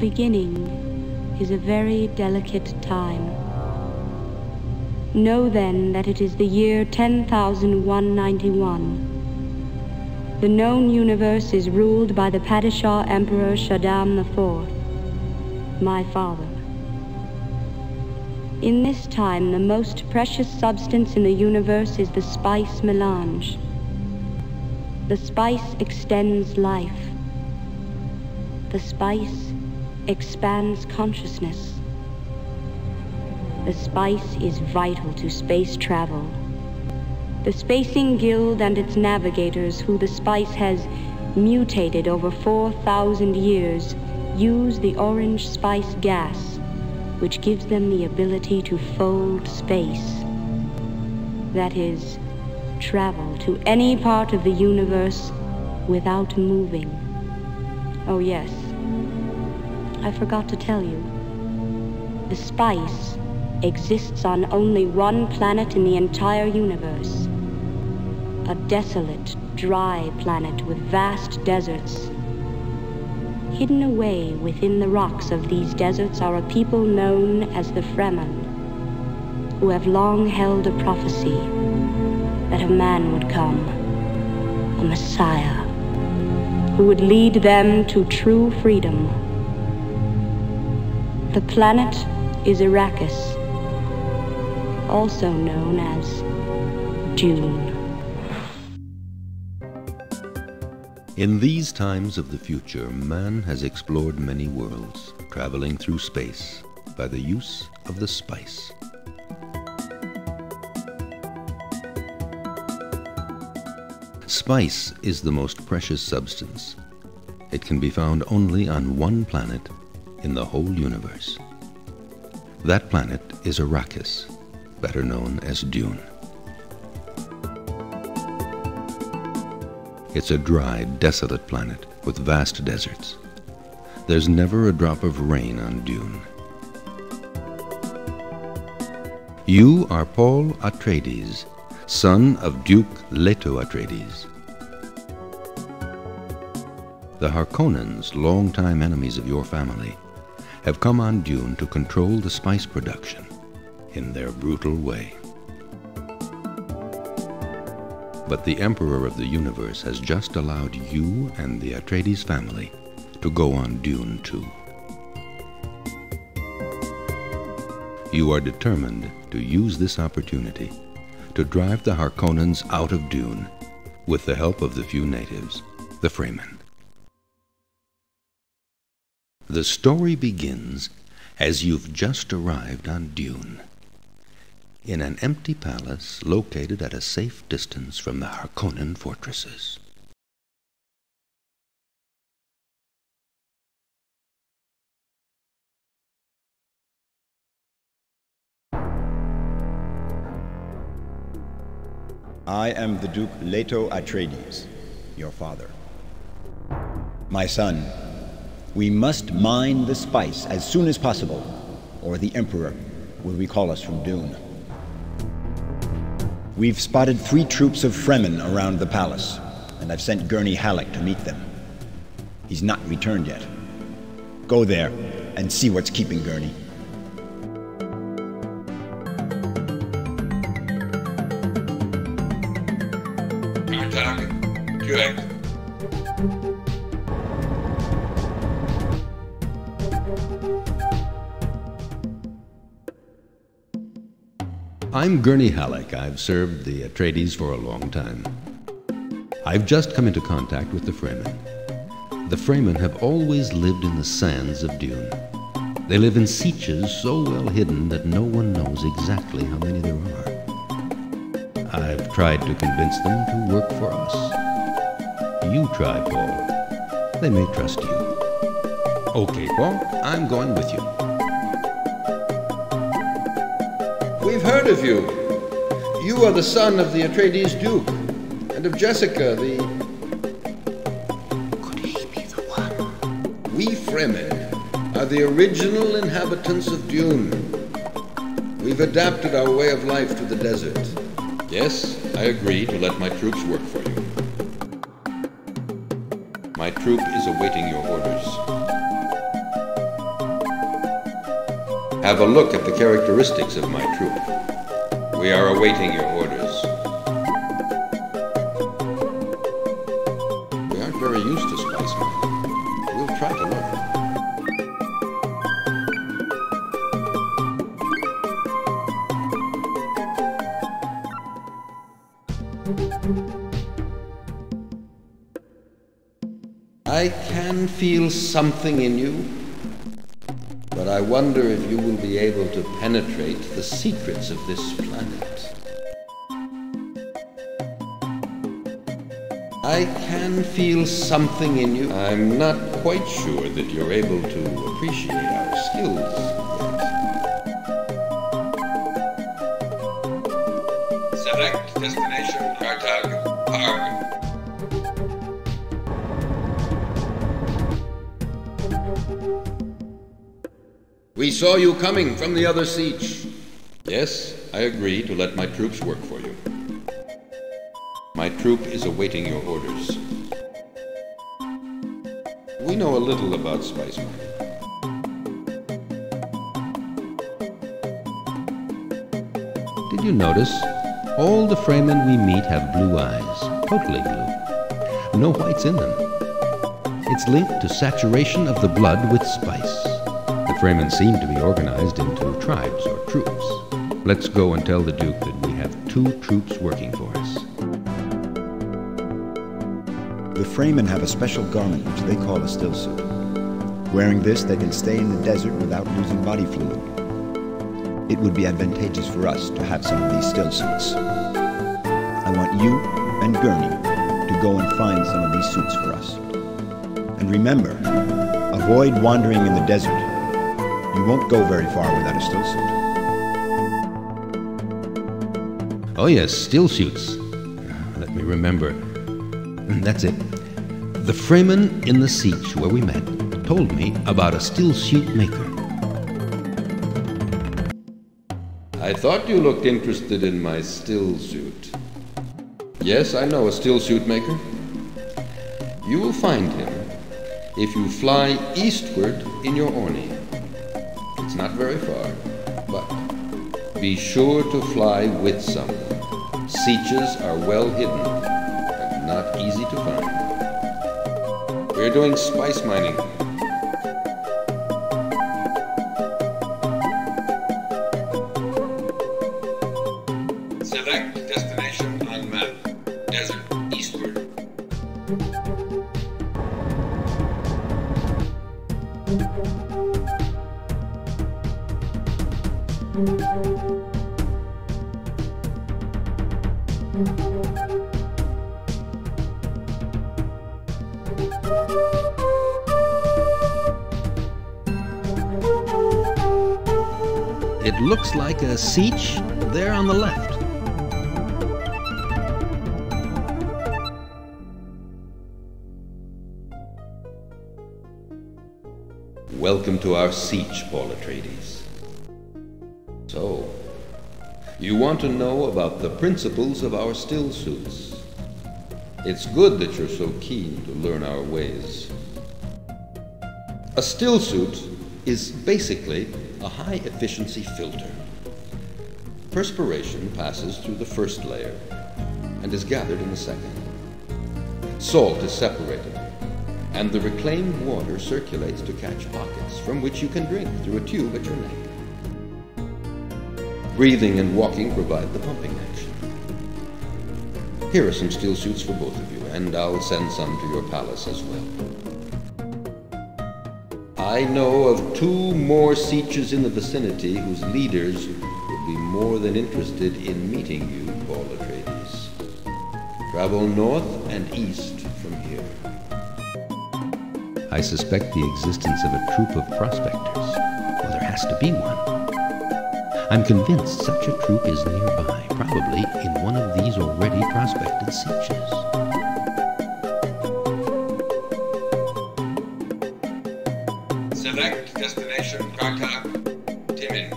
beginning is a very delicate time. Know then that it is the year 10,191. The known universe is ruled by the Padishah Emperor Shaddam IV, my father. In this time, the most precious substance in the universe is the spice melange. The spice extends life. The spice expands consciousness. The spice is vital to space travel. The Spacing Guild and its navigators, who the spice has mutated over 4,000 years, use the orange spice gas, which gives them the ability to fold space. That is, travel to any part of the universe without moving. Oh yes, I forgot to tell you. The spice exists on only one planet in the entire universe. A desolate, dry planet with vast deserts. Hidden away within the rocks of these deserts are a people known as the Fremen, who have long held a prophecy that a man would come, a Messiah, who would lead them to true freedom. The planet is Arrakis, also known as Dune. In these times of the future, man has explored many worlds, traveling through space by the use of the spice. Spice is the most precious substance. It can be found only on one planet in the whole universe. That planet is Arrakis, better known as Dune. It's a dry, desolate planet with vast deserts. There's never a drop of rain on Dune. You are Paul Atreides, son of Duke Leto Atreides. The Harkonnens, longtime enemies of your family, have come on Dune to control the spice production in their brutal way. But the Emperor of the Universe has just allowed you and the Atreides family to go on Dune too. You are determined to use this opportunity to drive the Harkonnens out of Dune with the help of the few natives, the Fremen. The story begins as you've just arrived on Dune, in an empty palace located at a safe distance from the Harkonnen fortresses. I am the Duke Leto Atreides, your father. My son, we must mine the spice as soon as possible, or the Emperor will recall us from Dune. We've spotted 3 troops of Fremen around the palace, and I've sent Gurney Halleck to meet them. He's not returned yet. Go there and see what's keeping Gurney. Correct. I'm Gurney Halleck. I've served the Atreides for a long time. I've just come into contact with the Fremen. The Fremen have always lived in the sands of Dune. They live in sieges so well hidden that no one knows exactly how many there are. I've tried to convince them to work for us. You try, Paul. They may trust you. Okay, Paul, I'm going with you. We've heard of you. You are the son of the Atreides Duke, and of Jessica, the... Could he be the one? We Fremen are the original inhabitants of Dune. We've adapted our way of life to the desert. Yes, I agree to let my troops work for you. My troop is awaiting your orders. Have a look at the characteristics of my troop. We are awaiting your orders. We aren't very used to spice mining. We'll try to learn. I can feel something in you, but I wonder if you will be able to penetrate the secrets of this planet. I can feel something in you. I'm not quite sure that you're able to appreciate our skills yet. Select destination, Kartag, Park. We saw you coming from the other siege. Yes, I agree to let my troops work for you. My troop is awaiting your orders. We know a little about spice mining. Did you notice? All the Fremen we meet have blue eyes, totally blue. No whites in them. It's linked to saturation of the blood with spice. The Fremen seem to be organized into tribes or troops. Let's go and tell the Duke that we have 2 troops working for us. The Fremen have a special garment which they call a still suit. Wearing this, they can stay in the desert without losing body fluid. It would be advantageous for us to have some of these still suits. I want you and Gurney to go and find some of these suits for us. And remember, avoid wandering in the desert. You won't go very far without a still suit. Oh yes, still suits. Let me remember. That's it. The Fremen in the siege where we met told me about a still suit maker. I thought you looked interested in my still suit. Yes, I know a still suit maker. You will find him if you fly eastward in your Orni. It's not very far, but be sure to fly with someone. Sieges are well hidden and not easy to find. We're doing spice mining. Select destination on map. Desert, eastward. It looks like a siege there on the left. Welcome to our siege, Paul Atreides. So, you want to know about the principles of our still suits. It's good that you're so keen to learn our ways. A still suit is basically a high-efficiency filter. Perspiration passes through the first layer and is gathered in the second. Salt is separated, and the reclaimed water circulates to catch pockets from which you can drink through a tube at your neck. Breathing and walking provide the pumping action. Here are some still suits for both of you, and I'll send some to your palace as well. I know of 2 more sieges in the vicinity whose leaders would be more than interested in meeting you, Paul Atreides. Travel north and east from here. I suspect the existence of a troop of prospectors. Well, there has to be one. I'm convinced such a troop is nearby, probably in one of these already prospected sieges. Select destination, Kartak. Timin.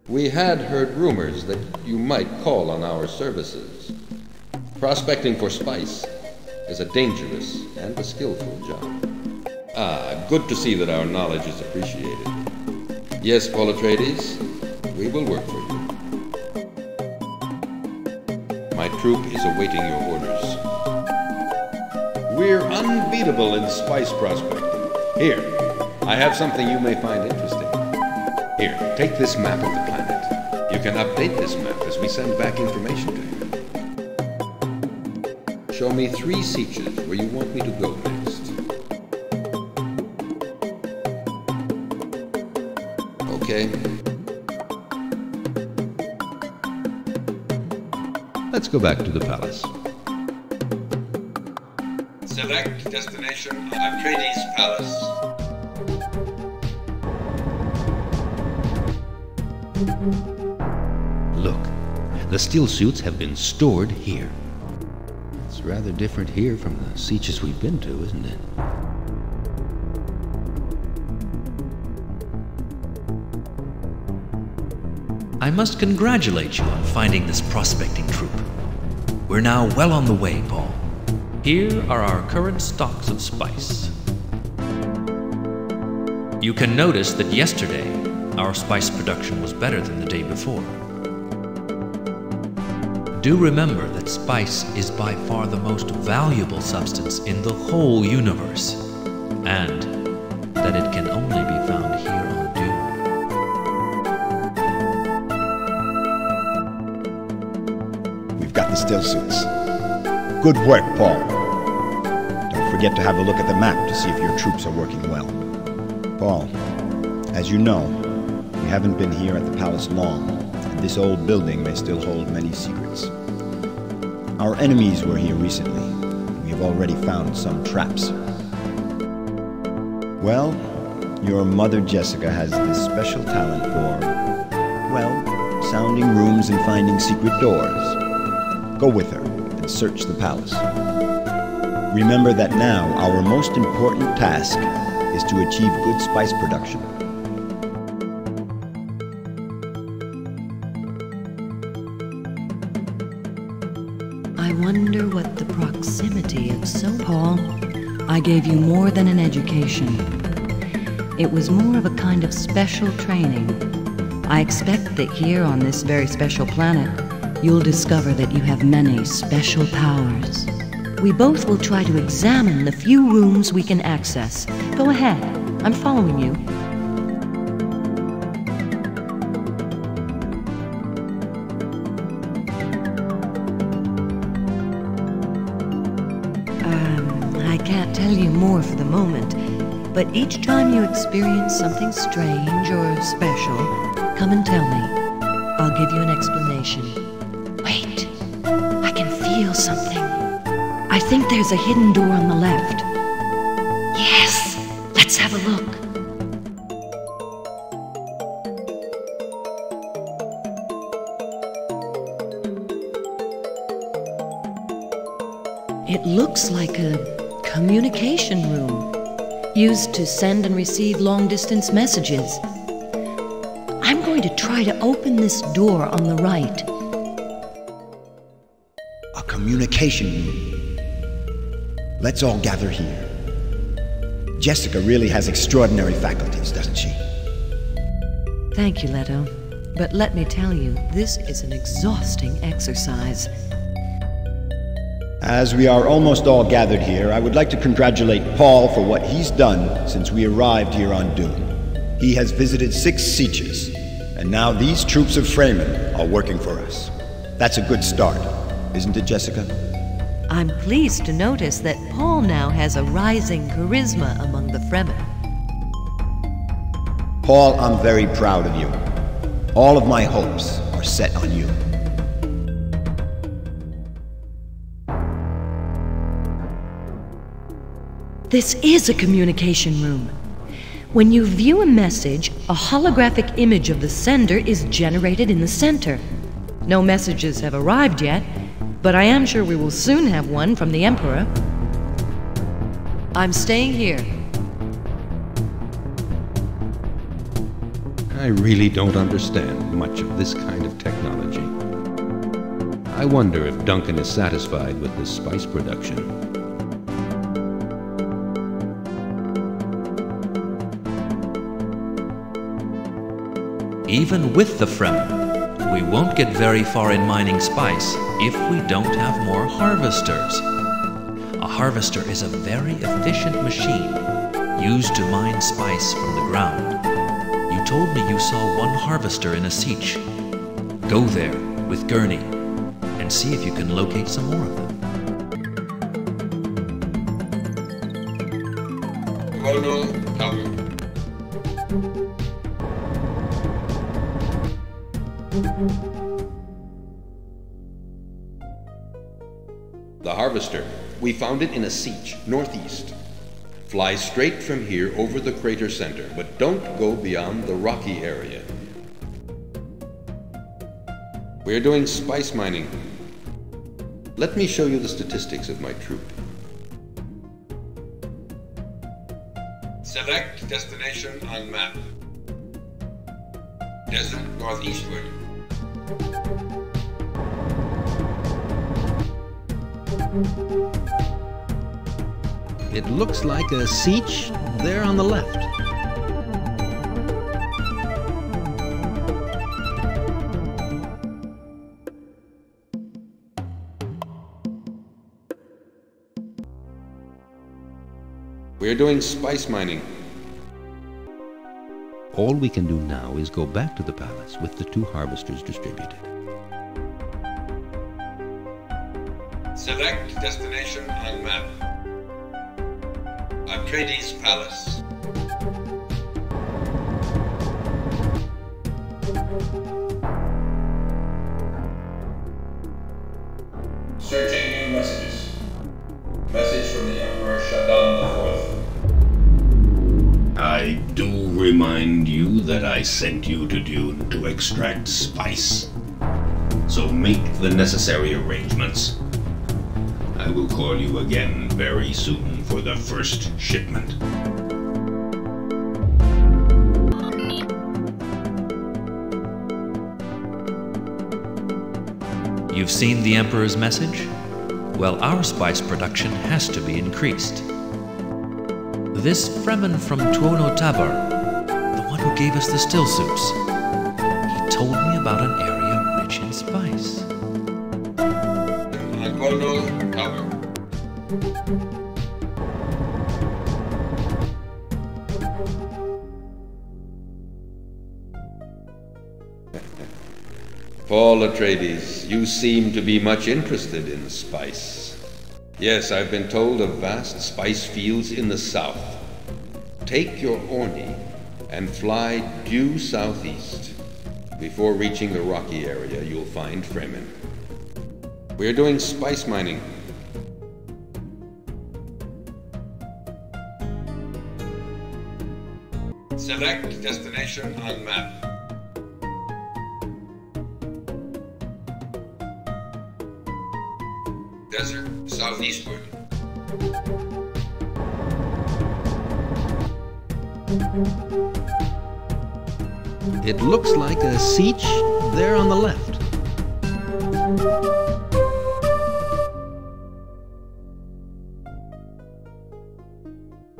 We had heard rumors that you might call on our services. Prospecting for spice is a dangerous and a skillful job. Good to see that our knowledge is appreciated. Yes, Paul Atreides, we will work for you. My troop is awaiting your orders. We're unbeatable in spice prospecting. Here, I have something you may find interesting. Here, take this map of the planet. You can update this map as we send back information to you. Show me 3 sietches where you want me to go next. Okay. Let's go back to the palace. Select destination Atreides Palace. Look, the steel suits have been stored here. It's rather different here from the sietches we've been to, isn't it? I must congratulate you on finding this prospecting troop. We're now well on the way, Paul. Here are our current stocks of spice. You can notice that yesterday, our spice production was better than the day before. Do remember that spice is by far the most valuable substance in the whole universe, and that it can only be found here on Dune. We've got the still suits. Good work, Paul. Don't forget to have a look at the map to see if your troops are working well. Paul, as you know, we haven't been here at the palace long, and this old building may still hold many secrets. Our enemies were here recently. We have already found some traps. Well, your mother Jessica has this special talent for, well, sounding rooms and finding secret doors. Go with her and search the palace. Remember that now our most important task is to achieve good spice production. I wonder what the proximity of Paul. I gave you more than an education. It was more of a kind of special training. I expect that here on this very special planet, you'll discover that you have many special powers. We both will try to examine the few rooms we can access. Go ahead. I'm following you. I can't tell you more for the moment, but each time you experience something strange or special, come and tell me. I'll give you an explanation. Wait, I can feel something. I think there's a hidden door on the left. Yes, let's have a look. It looks like a communication room, used to send and receive long-distance messages. I'm going to try to open this door on the right. A communication room. Let's all gather here. Jessica really has extraordinary faculties, doesn't she? Thank you, Leto. But let me tell you, this is an exhausting exercise. As we are almost all gathered here, I would like to congratulate Paul for what he's done since we arrived here on Dune. He has visited 6 sietches, and now these troops of Fremen are working for us. That's a good start, isn't it, Jessica? I'm pleased to notice that Paul now has a rising charisma among the Fremen. Paul, I'm very proud of you. All of my hopes are set on you. This is a communication room. When you view a message, a holographic image of the sender is generated in the center. No messages have arrived yet, but I am sure we will soon have one from the Emperor. I'm staying here. I really don't understand much of this kind of technology. I wonder if Duncan is satisfied with this spice production. Even with the Fremen, we won't get very far in mining spice if we don't have more harvesters. A harvester is a very efficient machine used to mine spice from the ground. You told me you saw one harvester in a siege. Go there with Gurney and see if you can locate some more of them. Colonel Howard. The harvester. We found it in a siege, northeast. Fly straight from here over the crater center, but don't go beyond the rocky area. We're doing spice mining. Let me show you the statistics of my troop. Select destination on map. Desert northeastward. It looks like a siege there on the left. We're doing spice mining. All we can do now is go back to the palace with the 2 harvesters distributed. Select destination on map. Atreides Palace. Searching new messages. Message from the Emperor Shaddam IV. I do remind you that I sent you to Dune to extract spice. So make the necessary arrangements. I will call you again very soon for the first shipment. You've seen the Emperor's message? Well, our spice production has to be increased. This Fremen from Tuono Tabar, the one who gave us the still suits, he told me about an area rich in spice. Paul Atreides, you seem to be much interested in spice. Yes, I've been told of vast spice fields in the south. Take your Orni and fly due southeast. Before reaching the rocky area, you'll find Fremen. We're doing spice mining. Select destination on map. Desert southeastward. It looks like a siege there on the left.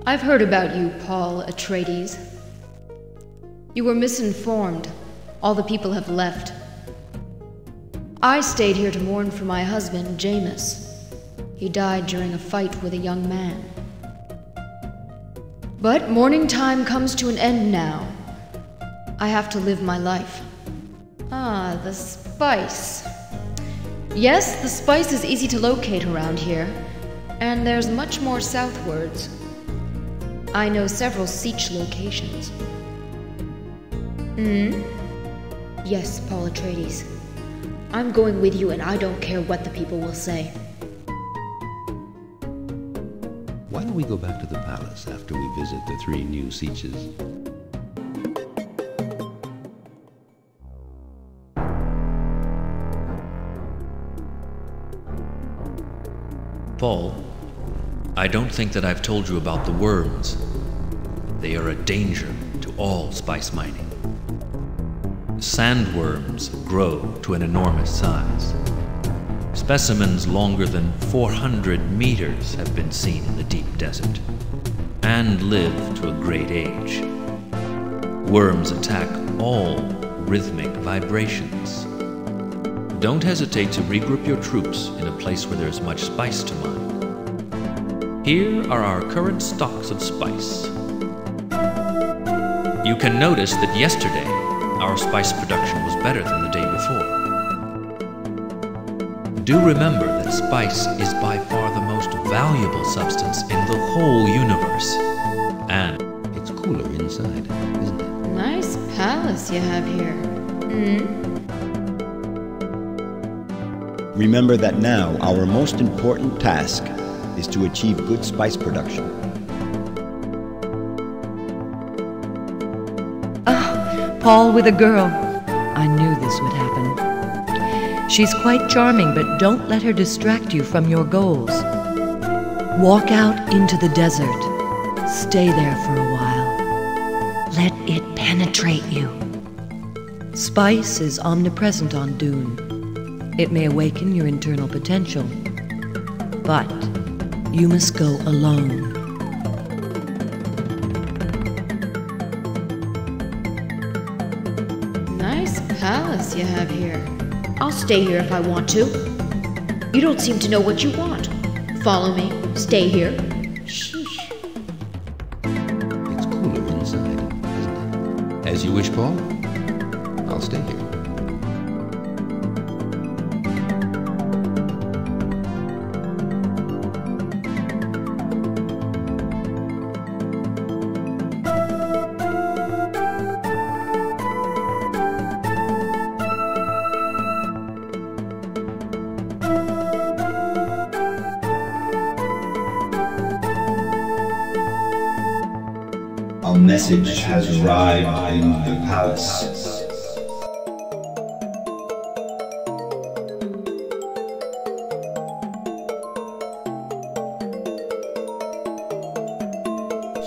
I've heard about you, Paul Atreides. You were misinformed. All the people have left. I stayed here to mourn for my husband, Jameis. He died during a fight with a young man. But mourning time comes to an end now. I have to live my life. Ah, the spice. Yes, the spice is easy to locate around here, and there's much more southwards. I know several siege locations. Yes, Paul Atreides. I'm going with you, and I don't care what the people will say. Why don't we go back to the palace after we visit the 3 new sieges? Paul, I don't think that I've told you about the worms. They are a danger to all spice mining. Sandworms grow to an enormous size. Specimens longer than 400 meters have been seen in the deep desert, and live to a great age. Worms attack all rhythmic vibrations. Don't hesitate to regroup your troops in a place where there's much spice to mine. Here are our current stocks of spice. You can notice that yesterday, our spice production was better than the day before. Do remember that spice is by far the most valuable substance in the whole universe. And It's cooler inside, isn't it? Nice palace you have here. Remember that now our most important task is to achieve good spice production. Paul with a girl. I knew this would happen. She's quite charming, but don't let her distract you from your goals. Walk out into the desert. Stay there for a while. Let it penetrate you. Spice is omnipresent on Dune. It may awaken your internal potential, but you must go alone. Nice palace you have here. I'll stay here if I want to. You don't seem to know what you want. Follow me. Stay here. Sheesh. It's cooler inside, isn't it? As you wish, Paul. I'll stay here. A message has arrived in the palace.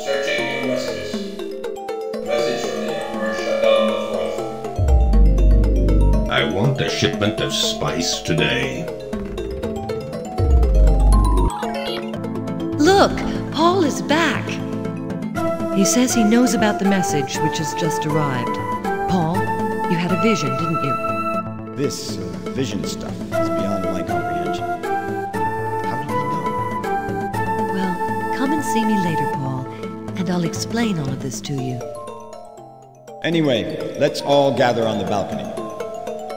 Searching new messages. Message from the Emperor Shaddam IV. I want a shipment of spice today. Look, Paul is back. He says he knows about the message which has just arrived. Paul, you had a vision, didn't you? This vision stuff is beyond my comprehension. How did he know? Well, come and see me later, Paul, and I'll explain all of this to you. Anyway, let's all gather on the balcony.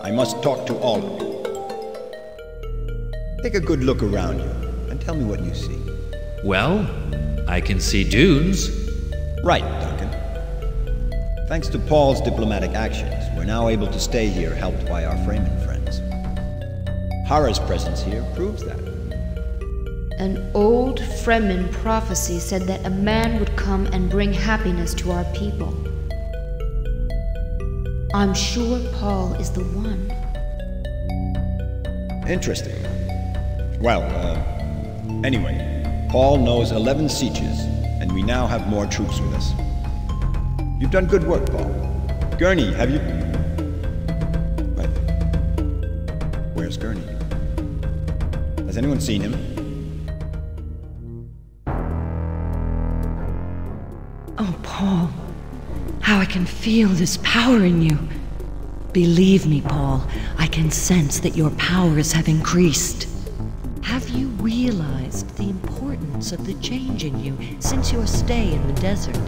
I must talk to all of you. Take a good look around you and tell me what you see. well, I can see dunes. Right, Duncan. Thanks to Paul's diplomatic actions, we're now able to stay here helped by our Fremen friends. Hara's presence here proves that. An old Fremen prophecy said that a man would come and bring happiness to our people. I'm sure Paul is the one. Interesting. Well, anyway, Paul knows 11 sieges, and we now have more troops with us. You've done good work, Paul. Gurney, have you... Wait. Where's Gurney? Has anyone seen him? Oh, Paul, how I can feel this power in you. Believe me, Paul, I can sense that your powers have increased. Have you realized the importance of the change in you since your stay in the desert?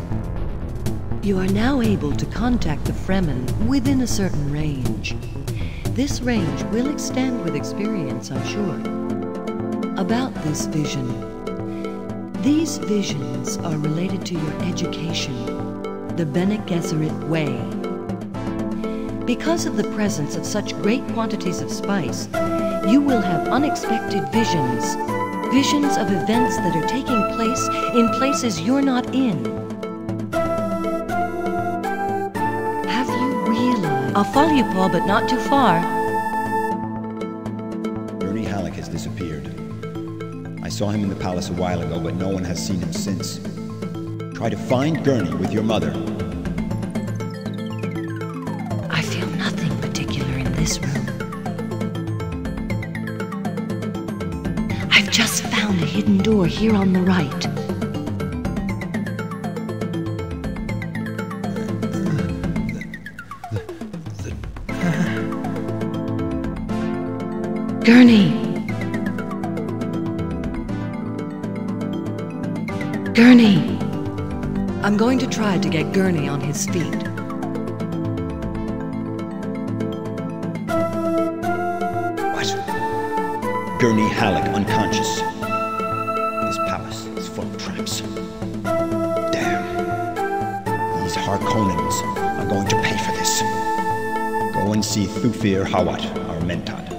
You are now able to contact the Fremen within a certain range. This range will extend with experience, I'm sure. About this vision. These visions are related to your education, the Bene Gesserit way. Because of the presence of such great quantities of spice, you will have unexpected visions. Visions of events that are taking place in places you're not in. Have you realized? I'll follow you, Paul, but not too far. Gurney Halleck has disappeared. I saw him in the palace a while ago, but no one has seen him since. Try to find Gurney with your mother. I feel nothing particular in this room. I've just found a hidden door here on the right. The Gurney! Gurney! I'm going to try to get Gurney on his feet. What? Gurney Halleck unconscious. This palace is full of traps. Damn. These Harkonnens are going to pay for this. Go and see Thufir Hawat, our Mentad.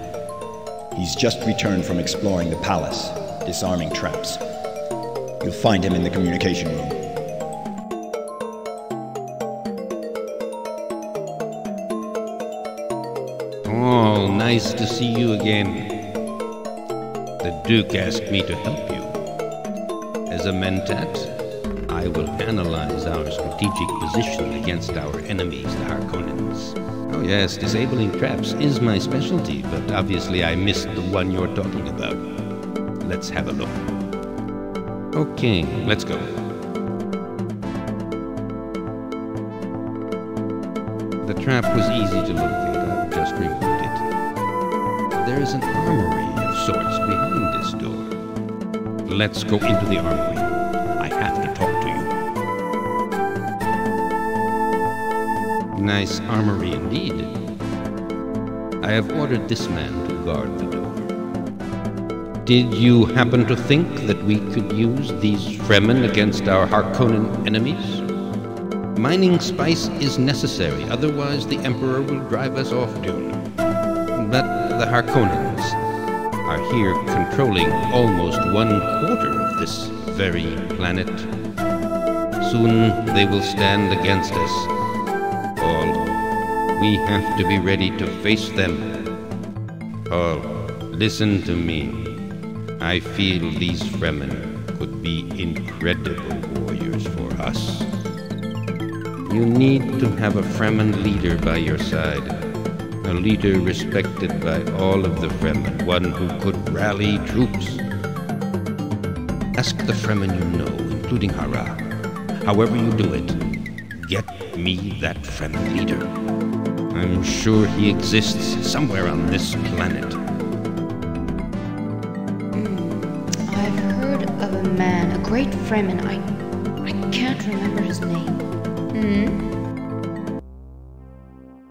He's just returned from exploring the palace, disarming traps. You'll find him in the communication room. Oh, nice to see you again. The Duke asked me to help you. As a Mentat, I will analyze our strategic position against our enemies, the Harkonnens. Oh yes, disabling traps is my specialty, but obviously I missed the one you're talking about. Let's have a look. Okay, let's go. The trap was easy to locate. I've just removed it. There is an armory of sorts behind this door. Let's go into the armory. I have to talk to you. Nice armory indeed. I have ordered this man to guard the door. Did you happen to think that we could use these Fremen against our Harkonnen enemies? Mining spice is necessary, otherwise the Emperor will drive us off Dune. But the Harkonnens are here controlling almost 1/4 of this very planet. Soon they will stand against us. Paul, we have to be ready to face them. Paul, listen to me. I feel these Fremen could be incredible warriors for us. You need to have a Fremen leader by your side. A leader respected by all of the Fremen, one who could rally troops. Ask the Fremen you know, including Hara. However you do it, get me that Fremen leader. I'm sure he exists somewhere on this planet. I've heard of a man, a great Fremen. I can't remember his name.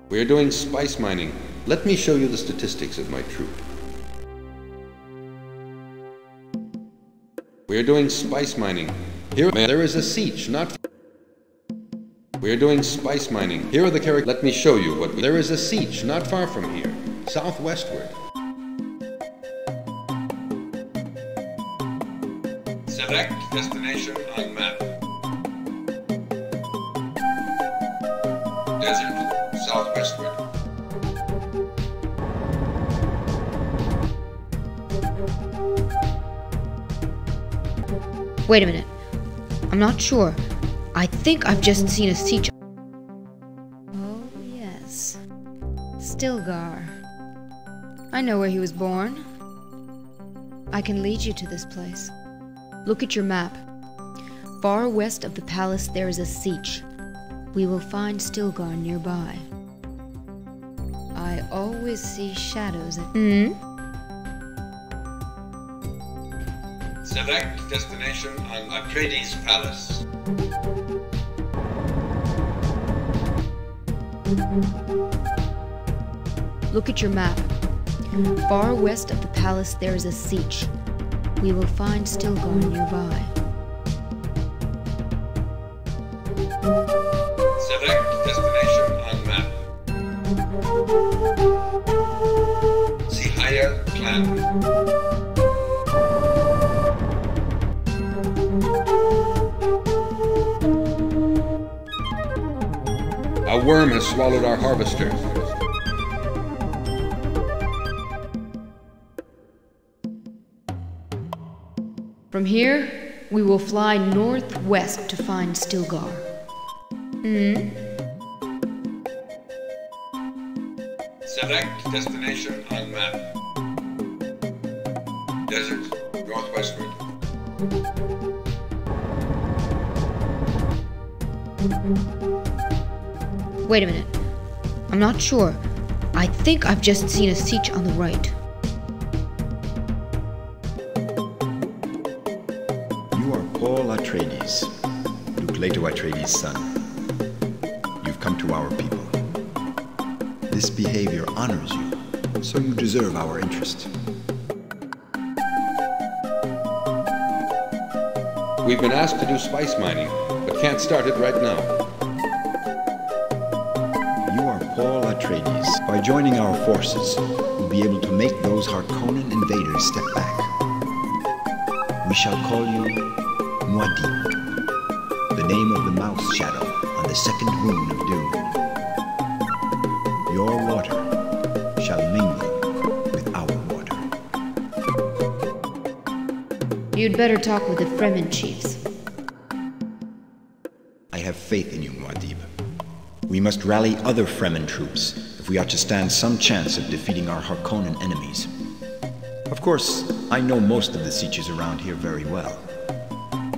We're doing spice mining. Let me show you the statistics of my troop. We're doing spice mining. Here, there is a siege, not... We're doing spice mining. Here are the characters. Let me show you what... There is a siege not far from here, southwestward. Select destination on map. Desert, southwestward. Wait a minute. I'm not sure. I think I've just seen a siege. Oh, yes. Stilgar. I know where he was born. I can lead you to this place. Look at your map. Far west of the palace there is a siege. We will find Stilgar nearby. I always see shadows at... Select destination on Atreides Palace. Look at your map. Far west of the palace there is a siege. We will find Stilgar nearby. Select destination on map. Sihaya clan. A worm has swallowed our harvester. From here, we will fly northwest to find Stilgar. Select destination on map. Desert, northwestward. Wait a minute. I'm not sure. I think I've just seen a siege on the right. Leto Atreides' son. You've come to our people. This behavior honors you, so you deserve our interest. We've been asked to do spice mining, but can't start it right now. You are Paul Atreides. By joining our forces, we'll be able to make those Harkonnen invaders step back. We shall call you Muad'Dib, the name of the mouse shadow on the second moon of Dune. Your water shall mingle with our water. You'd better talk with the Fremen chiefs. I have faith in you, Muad'Dib. We must rally other Fremen troops if we are to stand some chance of defeating our Harkonnen enemies. Of course, I know most of the Sietches around here very well.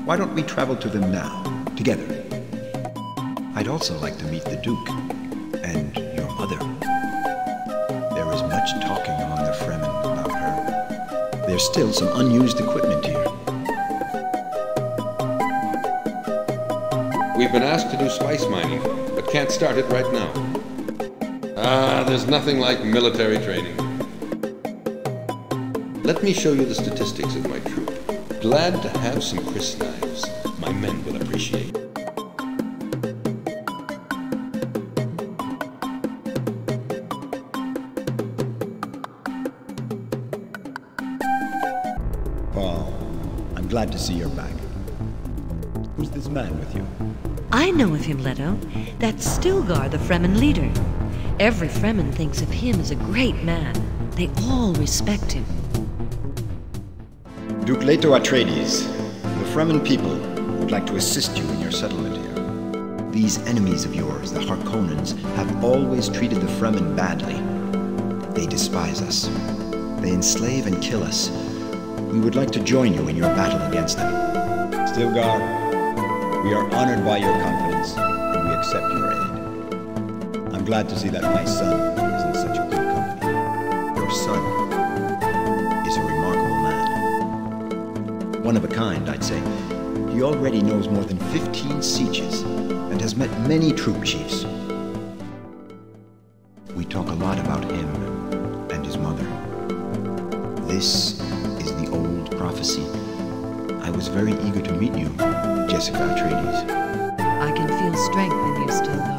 Why don't we travel to them now, together? I'd also like to meet the Duke and your mother. There is much talking among the Fremen about her. There's still some unused equipment here. We've been asked to do spice mining, but can't start it right now. There's nothing like military training. Let me show you the statistics of my troop. Glad to have some crisp knives. My men will appreciate. Paul, I'm glad to see you're back. Who's this man with you? I know of him, Leto. That's Stilgar, the Fremen leader. Every Fremen thinks of him as a great man. They all respect him. Duke Leto Atreides, the Fremen people would like to assist you in your settlement here. These enemies of yours, the Harkonnens, have always treated the Fremen badly. They despise us. They enslave and kill us. We would like to join you in your battle against them. Stilgar, we are honored by your confidence, and we accept your aid. I'm glad to see that my son is in such good company. Your son is a remarkable man. One of a kind, I'd say. He already knows more than 15 Sietches and has met many troop chiefs. We talk a lot about him and his mother. This is the old prophecy. I was very eager to meet you, Jessica Atreides. I can feel strength in you, Stilgar.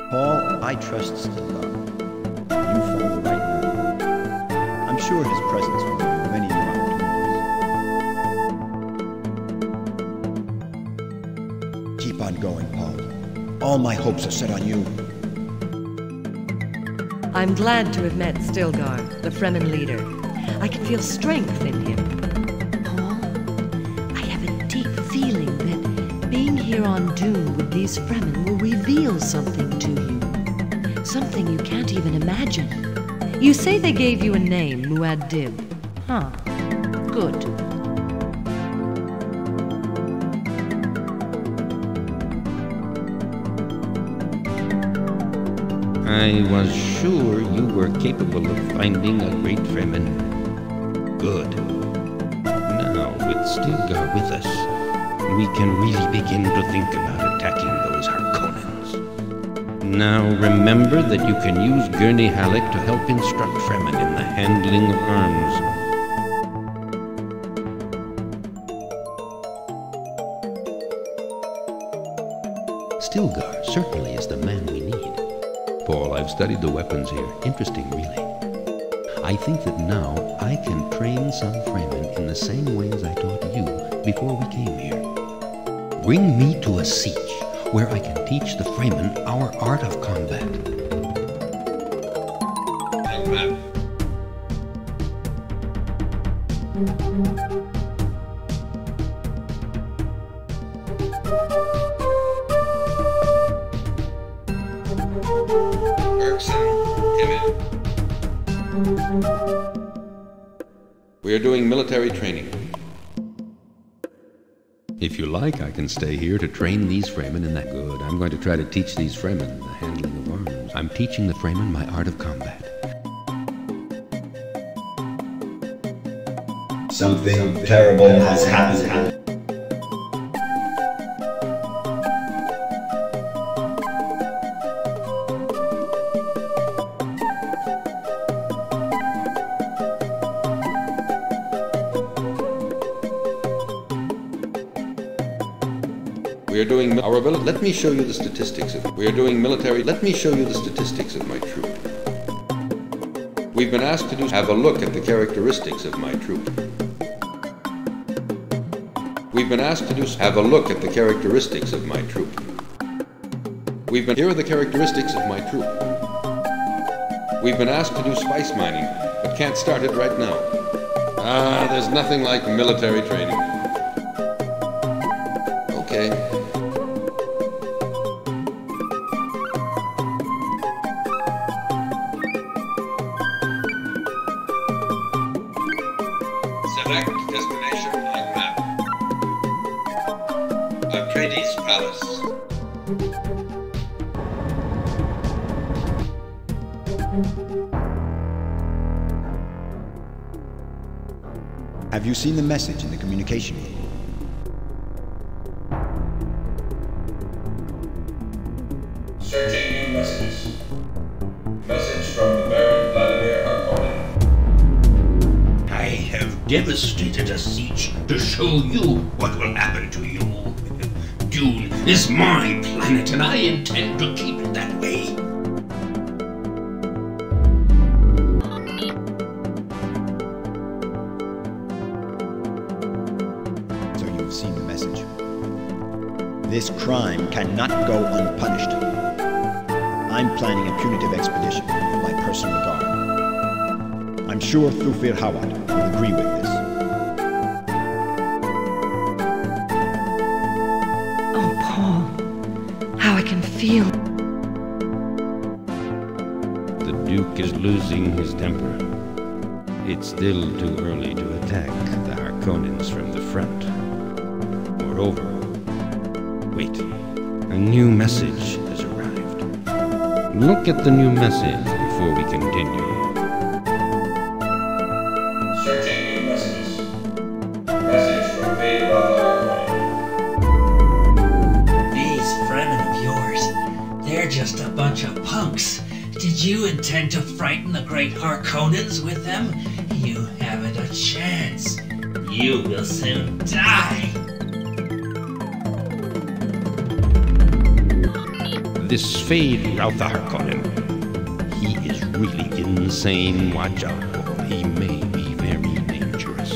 Paul, I trust Stilgar. You found the right man. I'm sure his presence will give you many new opportunities. Keep on going, Paul. All my hopes are set on you. I'm glad to have met Stilgar, the Fremen leader. I can feel strength in him. Paul, I have a deep feeling that being here on Dune with these Fremen will reveal something to you. Something you can't even imagine. You say they gave you a name, Muad'Dib. Huh. Good. I was sure you were capable of finding a great Fremen. Good. Now, with Stilgar with us, we can really begin to think about attacking those Harkonnens. Now, remember that you can use Gurney Halleck to help instruct Fremen in the handling of arms. Stilgar certainly is the man we need. Paul, I've studied the weapons here. Interesting, really. I think that now I can train some Fremen in the same ways I taught you before we came here. Bring me to a siege where I can teach the Fremen our art of combat. We are doing military training. If you like, I can stay here to train these Fremen in that. Good. I'm going to try to teach these Fremen the handling of arms. I'm teaching the Fremen my art of combat. Something terrible has happened. We are doing our ability. Let me show you the statistics of. We are doing military. Let me show you the statistics of my troop. We've been asked to have a look at the characteristics of my troop. We've been asked to have a look at the characteristics of my troop. Here are the characteristics of my troop. We've been asked to do spice mining, but can't start it right now. There's nothing like military training. Okay. Select destination on map. Atreides Palace. Have you seen the message in the communication room? Searching new messages. Message from the Baron Vladimir Harkonnen. I have devastated a siege to show you what will happen to you. Dune is my planet, and I intend to keep it that way. So you've seen the message. This crime cannot go unpunished. I'm planning a punitive expedition with my personal guard. I'm sure Thufir Hawat will agree with this. Oh, Paul, how I can feel. The Duke is losing his temper. It's still too early to attack the Harkonnens from the front. Moreover, wait, a new message has arrived. Look at the new message before we continue. Searching new messages. Message from Vader Harkonnen. These Fremen of yours, they're just a bunch of punks. Did you intend to frighten the great Harkonnens with them? You haven't a chance. You will soon die. This Fade Rautha Harkonnen, he is really insane. Watch out, Paul. He may be very dangerous.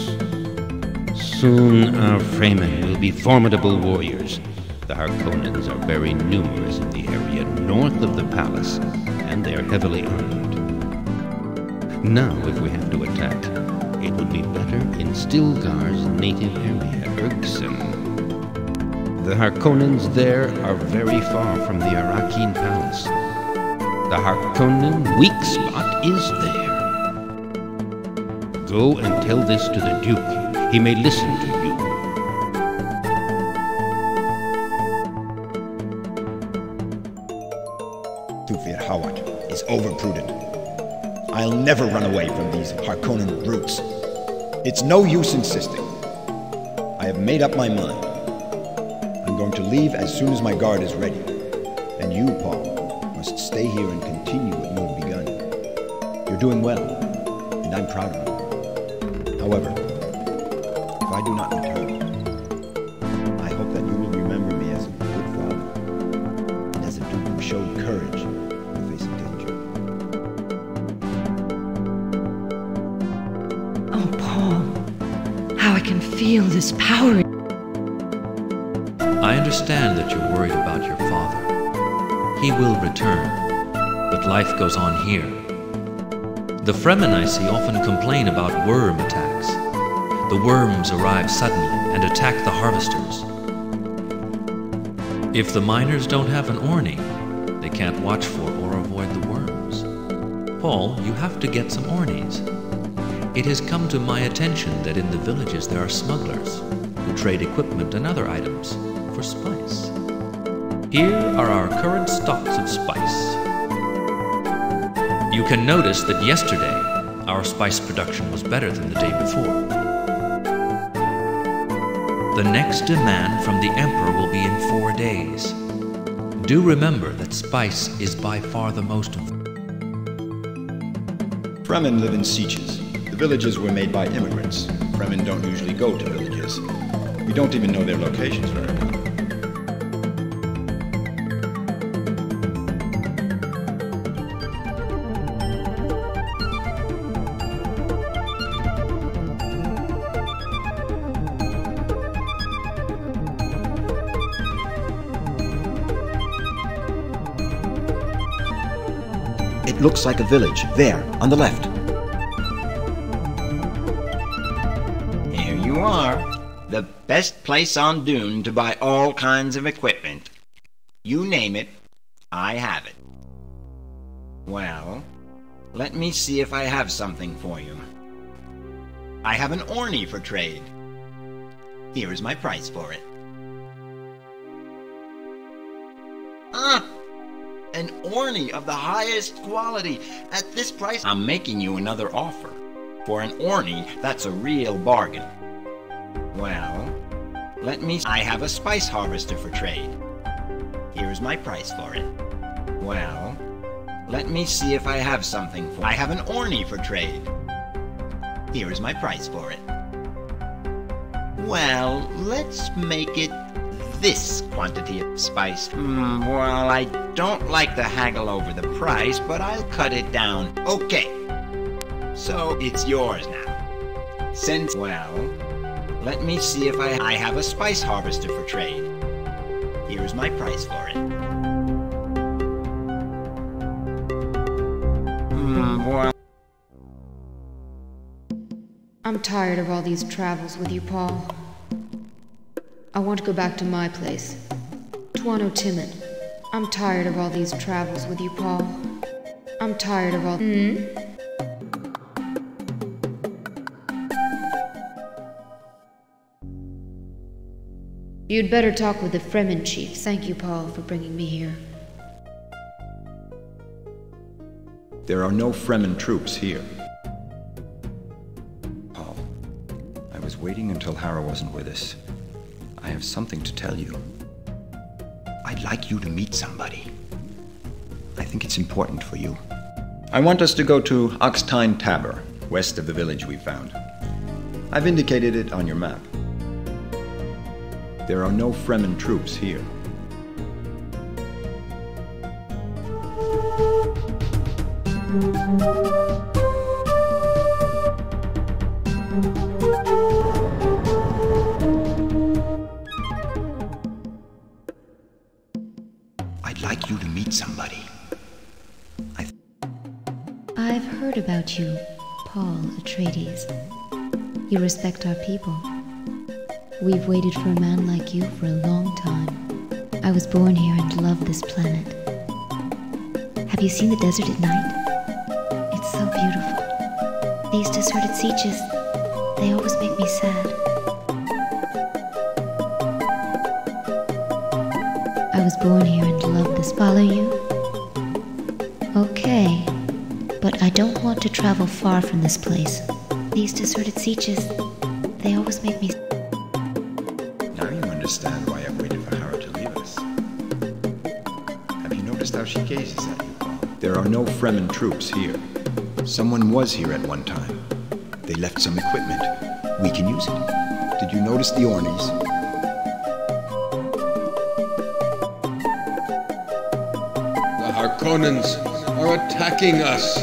Soon our Fremen will be formidable warriors. The Harkonnens are very numerous in the area north of the palace, and they are heavily armed. Now, if we have to attack, it would be better in Stilgar's native area, Ergson. The Harkonnens there are very far from the Arakeen Palace. The Harkonnen weak spot is there. Go and tell this to the Duke. He may listen to you. Thufir Hawat is overprudent. I'll never run away from these Harkonnen brutes. It's no use insisting. I have made up my mind. I'm going to leave as soon as my guard is ready. And you, Paul, must stay here and continue what you have begun. You're doing well, and I'm proud of you. However, if I do not return, I hope that you will remember me as a good father, and as a duke who showed courage in the face of danger. Oh, Paul, how I can feel this power. I understand that you're worried about your father. He will return, but life goes on here. The Fremen I see often complain about worm attacks. The worms arrive suddenly and attack the harvesters. If the miners don't have an Orni, they can't watch for or avoid the worms. Paul, you have to get some Ornis. It has come to my attention that in the villages there are smugglers who trade equipment and other items for spice. Here are our current stocks of spice. You can notice that yesterday our spice production was better than the day before. The next demand from the Emperor will be in 4 days. Do remember that spice is by far the most of them. Fremen live in sieges. The villages were made by immigrants. Fremen don't usually go to villages. We don't even know their locations very well. It looks like a village. There, on the left. Here you are. The best place on Dune to buy all kinds of equipment. You name it, I have it. Well, let me see if I have something for you. I have an orny for trade. Here is my price for it. An orny of the highest quality. At this price, I'm making you another offer. For an orny, that's a real bargain. Well, let me... I have a spice harvester for trade. Here's my price for it. Well, let me see if I have something for... I have an orny for trade. Here is my price for it. Well, let's make it this quantity of spice. Well, I don't like to haggle over the price, but I'll cut it down. Okay. So, it's yours now. Since, well, let me see if I have a spice harvester for trade. Here's my price for it. Well... I'm tired of all these travels with you, Paul. I want to go back to my place. Tuano Timon. I'm tired of all these travels with you, Paul. I'm tired of all... You'd better talk with the Fremen chief. Thank you, Paul, for bringing me here. There are no Fremen troops here. Paul, I was waiting until Hera wasn't with us. I have something to tell you. I'd like you to meet somebody. I think it's important for you. I want us to go to Oxtine Tabor, west of the village we found. I've indicated it on your map. There are no Fremen troops here. I'd like you to meet somebody. I've heard about you, Paul Atreides. You respect our people. We've waited for a man like you for a long time. I was born here and love this planet. Have you seen the desert at night? It's so beautiful. These deserted sieges, they always make me sad. I was born here and love this. Follow you? Okay, but I don't want to travel far from this place. These deserted sieges, they always make me... Now you understand why I've waited for Hera to leave us. Have you noticed how she gazes at you, Paul? There are no Fremen troops here. Someone was here at one time. They left some equipment. We can use it. Did you notice the Ornies? The Harkonnens are attacking us.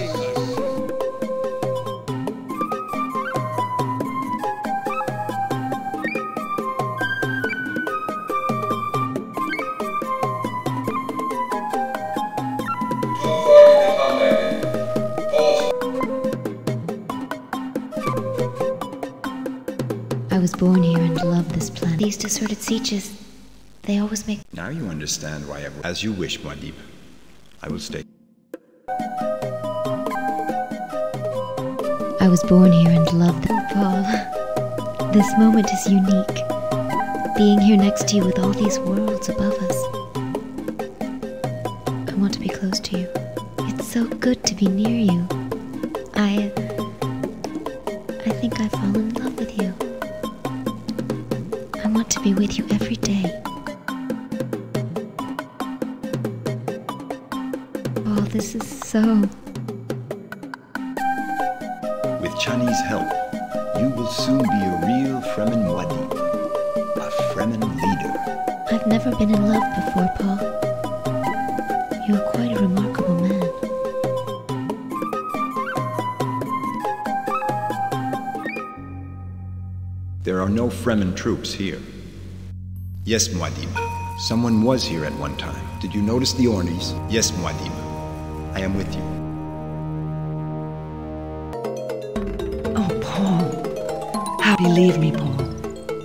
I was born here and love this planet. These deserted sieges, they always make... Now you understand why I've... As you wish, Muad'Dib. I will stay. I was born here and love them. Paul, this moment is unique. Being here next to you with all these worlds above us. I want to be close to you. It's so good to be near you. I think I've fallen in love with you. I want to be with you every day. Oh, this is so... With Chani's help, you will soon be a real Fremen Muad'Dib. A Fremen leader. I've never been in love before, Paul. You're quite a remarkable man. There are no Fremen troops here. Yes, Muad'Dib. Someone was here at one time. Did you notice the Ornies? Yes, Muad'Dib. I am with you. Believe me, Paul.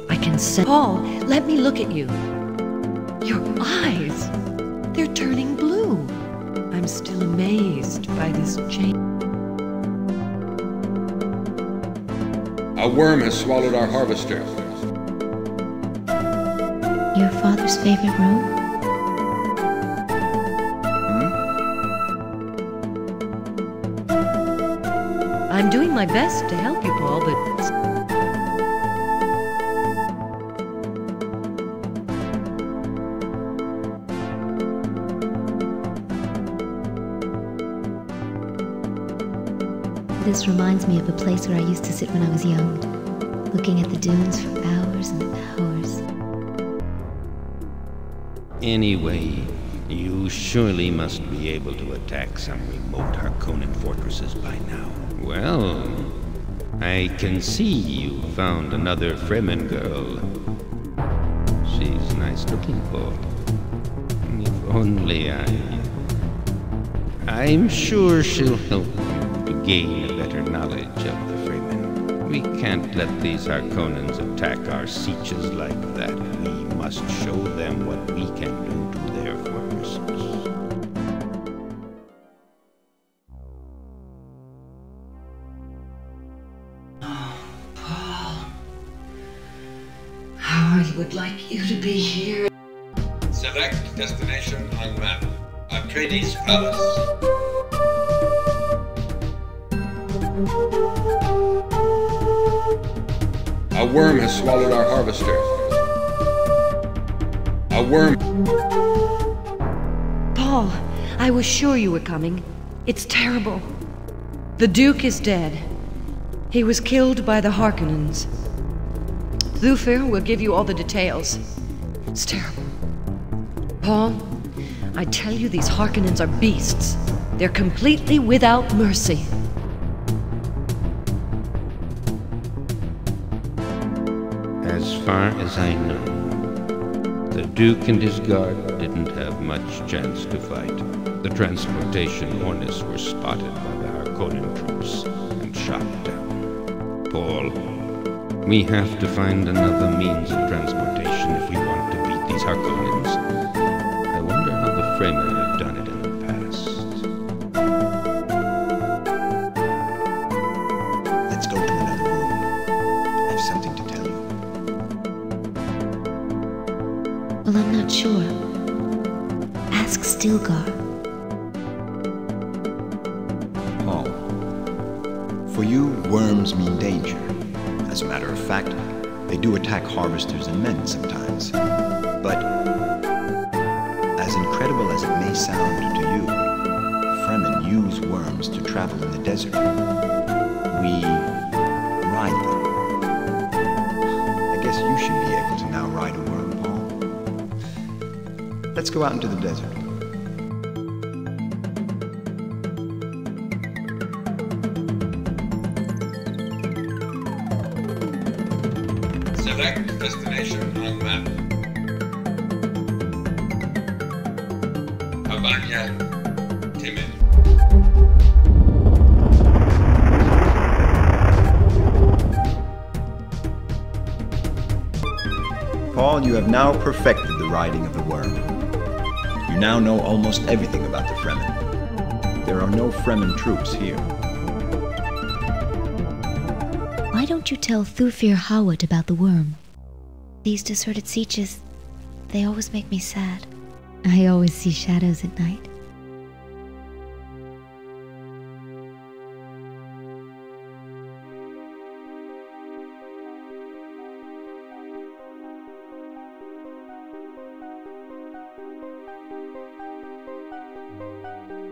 I can sense. Paul, let me look at you. Your eyes. They're turning blue. I'm still amazed by this change. A worm has swallowed our harvester. Your father's favorite room? I'm doing my best to help you, Paul, but... This reminds me of a place where I used to sit when I was young, looking at the dunes for hours and hours. Anyway, you surely must be able to attack some remote Harkonnen fortresses by now. Well, I can see you found another Fremen girl. She's nice looking, Paul. If only I'm sure she'll help you to gain a better knowledge of the Fremen. We can't let these Harkonnens attack our sieges like that. We must show them what we can do to their fortresses. Oh, Paul. How I would like you to be here. Select destination on map. Atreides Palace. A worm has swallowed our harvester. A worm. Paul, I was sure you were coming. It's terrible. The Duke is dead. He was killed by the Harkonnens. Thufir will give you all the details. It's terrible. Paul, I tell you, these Harkonnens are beasts. They're completely without mercy. As far as I know, the Duke and his guard didn't have much chance to fight. The transportation Ornis were spotted by the Harkonnen troops and shot down. Paul, we have to find another means of transportation if we want to beat these Harkonnens. I wonder how the Fremen have done it in the past. Let's go to another room. I have something to tell you. Well, I'm not sure. Ask Stilgar. Paul, for you, worms mean danger. As a matter of fact, they do attack harvesters and men sometimes. But, as incredible as it may sound to you, Fremen use worms to travel in the desert. We ride them. I guess you should be able to now ride a worm, Paul. Let's go out into the desert. Select destination on map. Havanya, Timid. Paul, you have now perfected the riding of the worm. You now know almost everything about the Fremen. There are no Fremen troops here. Why don't you tell Thufir Hawat about the worm? These deserted sieges, they always make me sad. I always see shadows at night.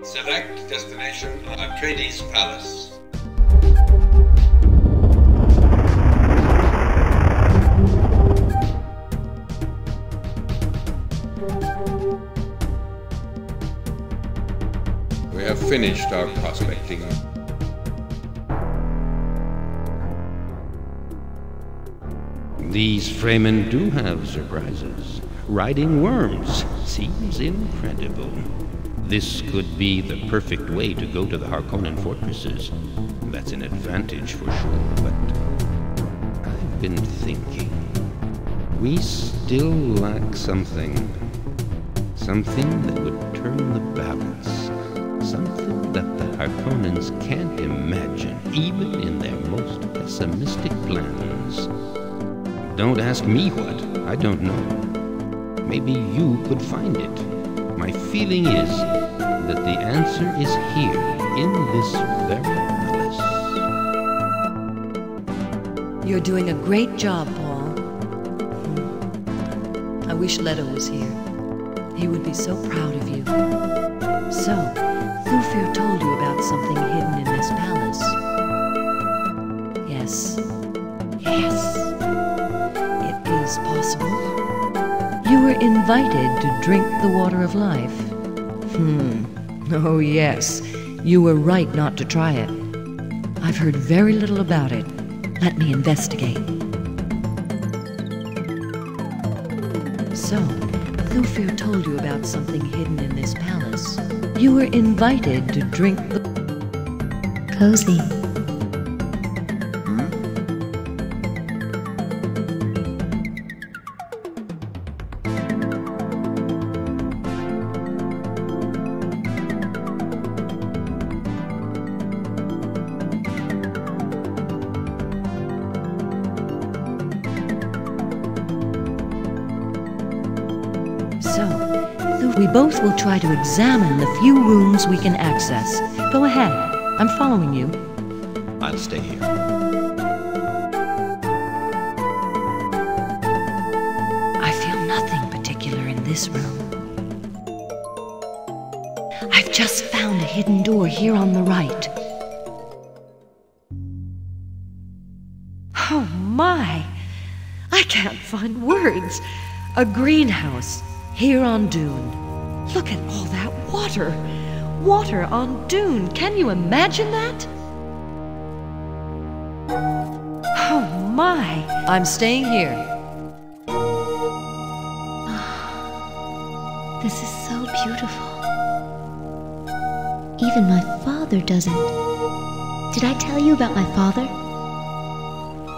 Select destination on Atreides Palace. We have finished our prospecting. These Fremen do have surprises. Riding worms seems incredible. This could be the perfect way to go to the Harkonnen fortresses. That's an advantage for sure, but I've I've been thinking. We still lack something. Something that would turn the balance. Something that the Harkonnens can't imagine, even in their most pessimistic plans. Don't ask me what. I don't know. Maybe you could find it. My feeling is that the answer is here, in this very palace. You're doing a great job, Paul. I wish Leto was here. He would be so proud of you. So, Thufir told you about something hidden in this palace. Yes. Yes. It is possible. You were invited to drink the water of life. Oh yes. You were right not to try it. I've heard very little about it. Let me investigate. So, Thufir told you about something hidden in this palace. You were invited to drink the... Cozy. We both will try to examine the few rooms we can access. Go ahead. I'm following you. I'll stay here. I feel nothing particular in this room. I've just found a hidden door here on the right. Oh my! I can't find words. A greenhouse here on Dune. Look at all that water! Water on Dune! Can you imagine that? Oh my! I'm staying here. This is so beautiful. Even my father doesn't. Did I tell you about my father?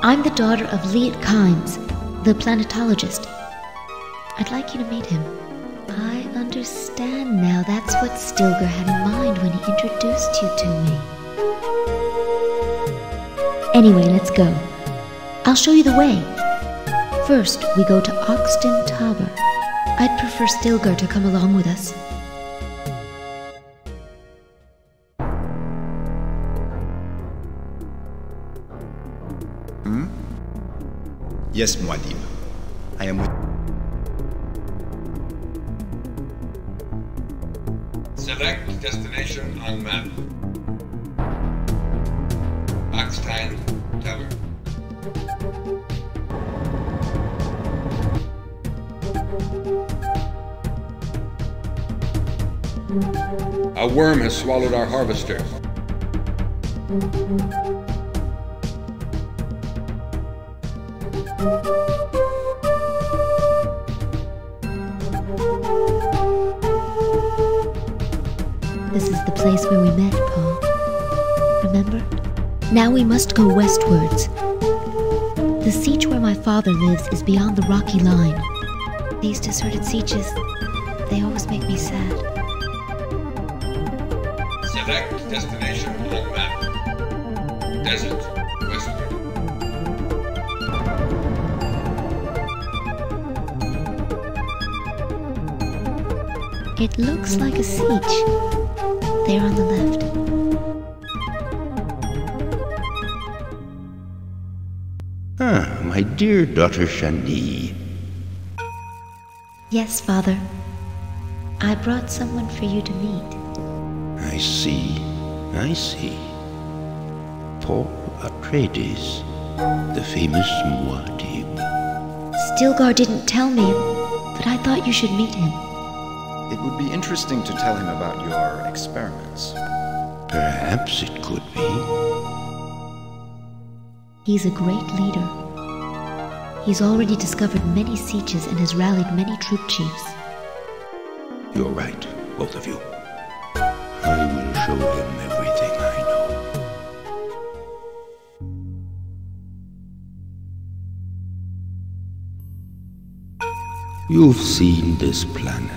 I'm the daughter of Liet Kynes, the planetologist. I'd like you to meet him. I understand now. That's what Stilgar had in mind when he introduced you to me. Anyway, let's go. I'll show you the way. First, we go to Oxton Tower. I'd prefer Stilgar to come along with us. Yes, Muad'Dib. I am with... Select destination on map. Oxton Tower. A worm has swallowed our harvester. This is the place where we met, Paul. Remember? Now we must go westwards. The siege where my father lives is beyond the rocky line. These deserted sieges, they always make me sad. Select destination on map. Desert, westward. It looks like a siege. There on the left. Ah, my dear daughter Shani. Yes, Father. I brought someone for you to meet. I see. Paul Atreides, the famous Muad'Dib. Stilgar didn't tell me, but I thought you should meet him. It would be interesting to tell him about your experiments. Perhaps it could be. He's a great leader. He's already discovered many sieges and has rallied many troop chiefs. You're right, both of you. I will show him everything I know. You've seen this planet,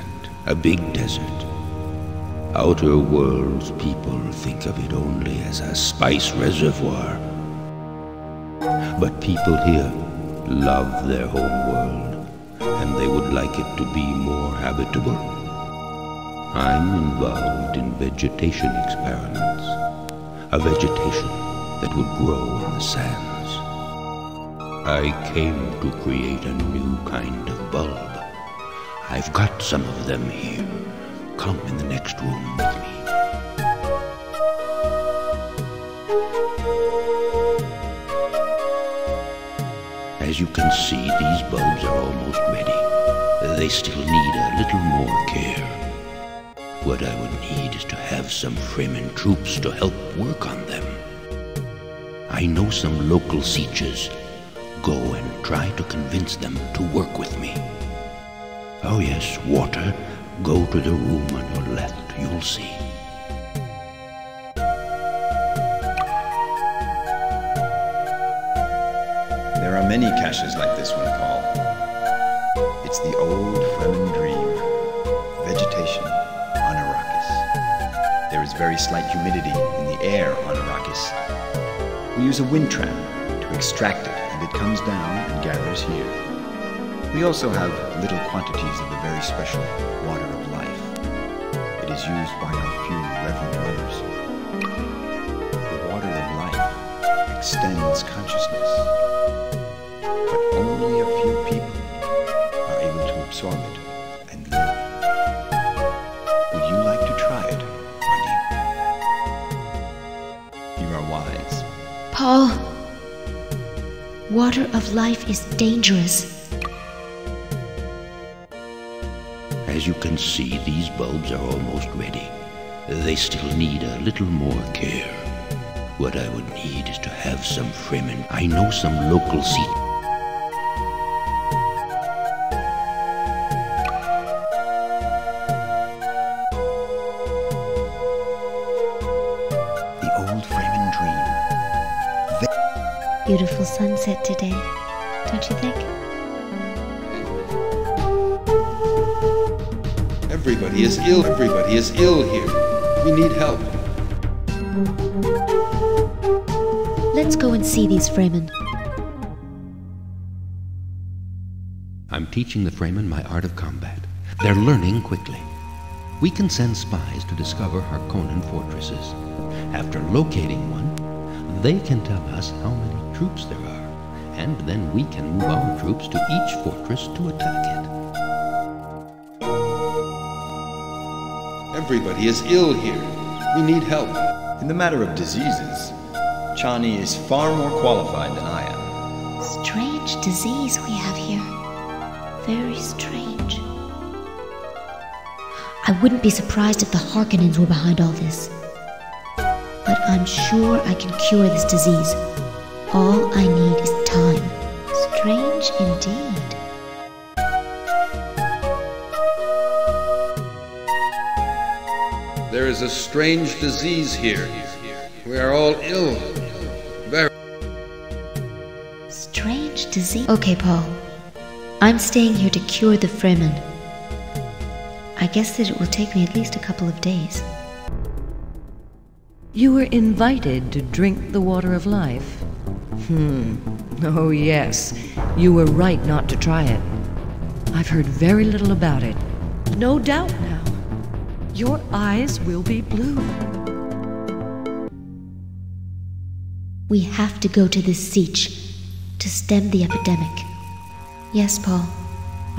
a big desert. Outer worlds people think of it only as a spice reservoir. But people here love their home world, and they would like it to be more habitable. I'm involved in vegetation experiments, a vegetation that would grow in the sands. I came to create a new kind of bulb. I've got some of them here. Come in the next room with me. As you can see, these bulbs are almost ready. They still need a little more care. What I would need is to have some Fremen troops to help work on them. I know some local sieges. Go and try to convince them to work with me. Oh yes, Water. Go to the room on your left, you'll see. There are many caches like this one, Paul. It's the old Fremen dream. Vegetation on Arrakis. There is very slight humidity in the air on Arrakis. We use a wind tram to extract it, and it comes down and gathers here. We also have little quantities of the very special water of life. It is used by our few reverend mothers. The water of life extends consciousness, but only a few people are able to absorb it and live. Would you like to try it, Wendy? You are wise. Paul, water of life is dangerous. As you can see, these bulbs are almost ready. They still need a little more care. What I would need is to have some Fremen. I know some local sieges. The old Fremen dream. Beautiful sunset today, don't you think? Everybody is ill. Everybody is ill here. We need help. Let's go and see these Fremen. I'm teaching the Fremen my art of combat. They're learning quickly. We can send spies to discover Harkonnen fortresses. After locating one, they can tell us how many troops there are, and then we can move our troops to each fortress to attack it. Everybody is ill here. We need help. In the matter of diseases, Chani is far more qualified than I am. Strange disease we have here. Very strange. I wouldn't be surprised if the Harkonnens were behind all this. But I'm sure I can cure this disease. All I need is time. Strange indeed. There is a strange disease here. We are all ill. Very strange disease. Okay, Paul. I'm staying here to cure the Fremen. I guess that it will take me at least a couple of days. You were invited to drink the water of life. Oh yes, you were right not to try it. I've heard very little about it. No doubt now. Your eyes will be blue. We have to go to this siege to stem the epidemic. Yes, Paul.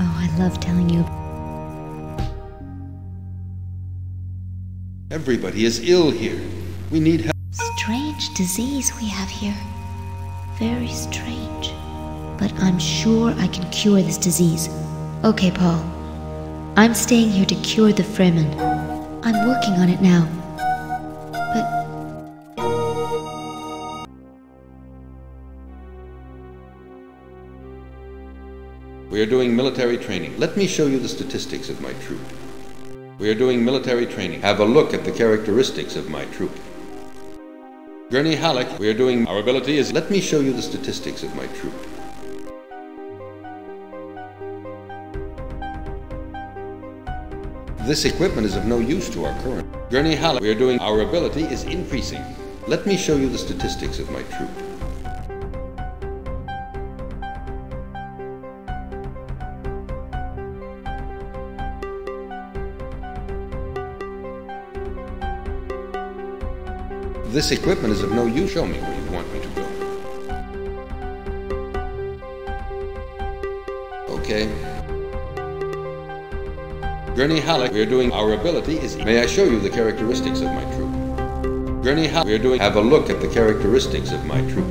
Oh, I love telling you. Everybody is ill here. We need help. Strange disease we have here. Very strange. But I'm sure I can cure this disease. Okay, Paul. I'm staying here to cure the Fremen. I'm working on it now. But... We are doing military training. Let me show you the statistics of my troop. We are doing military training. Have a look at the characteristics of my troop. Gurney Halleck, we are doing... Our ability is... Let me show you the statistics of my troop. This equipment is of no use to our current. Gurney Halleck, we are doing, our ability is increasing. Let me show you the statistics of my troop. This equipment is of no use. Show me where you want me to go. Okay. Gurney Halleck, we are doing, our ability is... May I show you the characteristics of my troop? Gurney Halleck, we are doing, have a look at the characteristics of my troop.